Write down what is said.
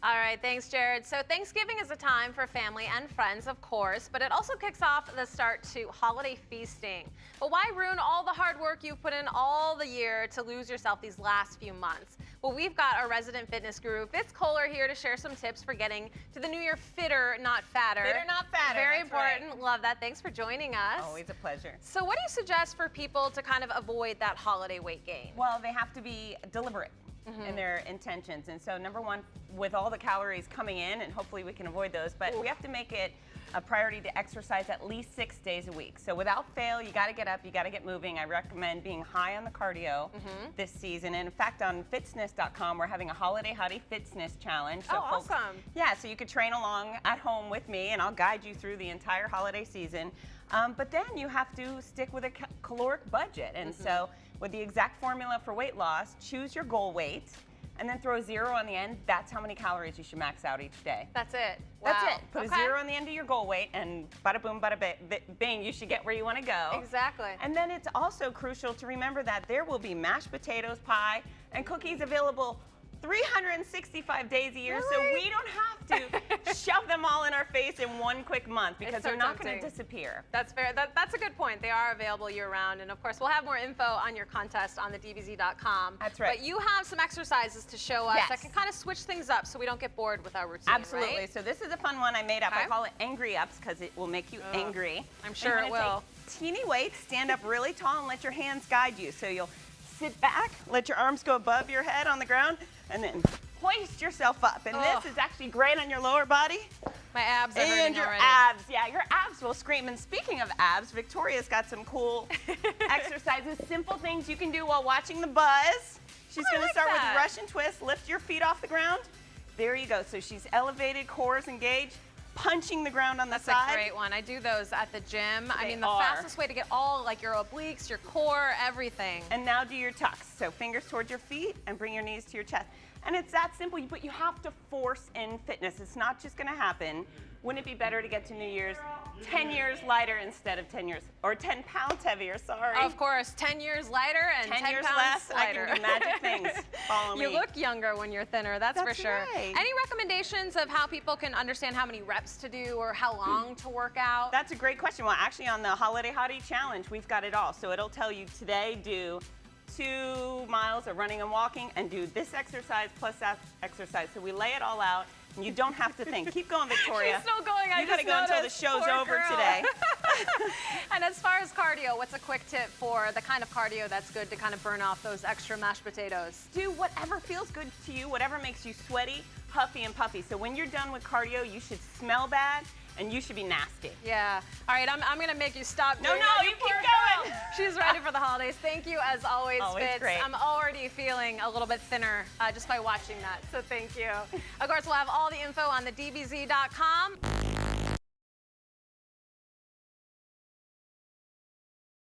All right, thanks, Jared. So Thanksgiving is a time for family and friends, of course, but it also kicks off the start to holiday feasting. But why ruin all the hard work you've put in all the year to lose yourself these last few months? Well, we've got our resident fitness guru, Fitz Koehler, here to share some tips for getting to the new year fitter, not fatter. Fitter, not fatter. Very that's important. Right. Love that. Thanks for joining us. Always a pleasure. So what do you suggest for people to kind of avoid that holiday weight gain? Well, they have to be deliberate in their intentions. And so number one, with all the calories coming in, and hopefully we can avoid those, but we have to make it a priority to exercise at least 6 days a week. So without fail, you got to get up, you got to get moving. I recommend being high on the cardio this season. And in fact, on fitzness.com, we're having a holiday howdy fitness challenge. So folks, awesome. Yeah, so you could train along at home with me, and I'll guide you through the entire holiday season. But then you have to stick with a caloric budget. And so with the exact formula for weight loss, choose your goal weight, and then throw a 0 on the end. That's how many calories you should max out each day. That's it. That's Wow. it. Put a 0 on the end of your goal weight, and bada boom, bada bing, you should get where you want to go. Exactly. And then it's also crucial to remember that there will be mashed potatoes, pie, and cookies available 365 days a year, so we don't have to shove them all in our face in one quick month, because so they're not going tempting. to disappear. That's fair. That's a good point. They are available year-round, and of course, we'll have more info on your contest on the DBZ.com. That's right. But you have some exercises to show us that can kind of switch things up, so we don't get bored with our routine. Absolutely. Right? So this is a fun one I made up. Okay. I call it Angry Ups because it will make you angry. I'm sure it will. Take teeny weights, stand up really tall, and let your hands guide you. So you'll sit back, let your arms go above your head on the ground, and then hoist yourself up. And this is actually great on your lower body. My abs are hurting and your already. abs. Yeah, your abs will scream. And speaking of abs, Victoria's got some cool exercises, simple things you can do while watching The Buzz. She's going to start with Russian twist. Lift your feet off the ground. There you go. So she's elevated, core is engaged, punching the ground on the side. That's a great one. I do those at the gym. I mean, the fastest way to get all, like your obliques, your core, everything. And now do your tucks. So fingers towards your feet and bring your knees to your chest. And it's that simple, but you have to force in fitness. It's not just going to happen. Wouldn't it be better to get to New Year's 10 years lighter instead of 10 years, or 10 pounds heavier, sorry. Of course, 10 years lighter and 10 years pounds less, lighter. I can do magic things. Follow me. You look younger when you're thinner, that's for sure. Right. Any recommendations of how people can understand how many reps to do or how long to work out? That's a great question. Well, actually on the Holiday Howdy Challenge, we've got it all. So it'll tell you today do 2 miles of running and walking, and do this exercise plus that exercise. So we lay it all out, and you don't have to think. Keep going, Victoria. She's still going. You gotta go until the show's over today. And as far as cardio, what's a quick tip for the kind of cardio that's good to kind of burn off those extra mashed potatoes? Do whatever feels good to you, whatever makes you sweaty, huffy, and puffy. So when you're done with cardio, you should smell bad, and you should be nasty. Yeah. All right, I'm going to make you stop doing No, that. you keep going. She's ready for the holidays. Thank you, as always, Fitz. Great. I'm already feeling a little bit thinner just by watching that, so thank you. Of course, we'll have all the info on the DBZ.com.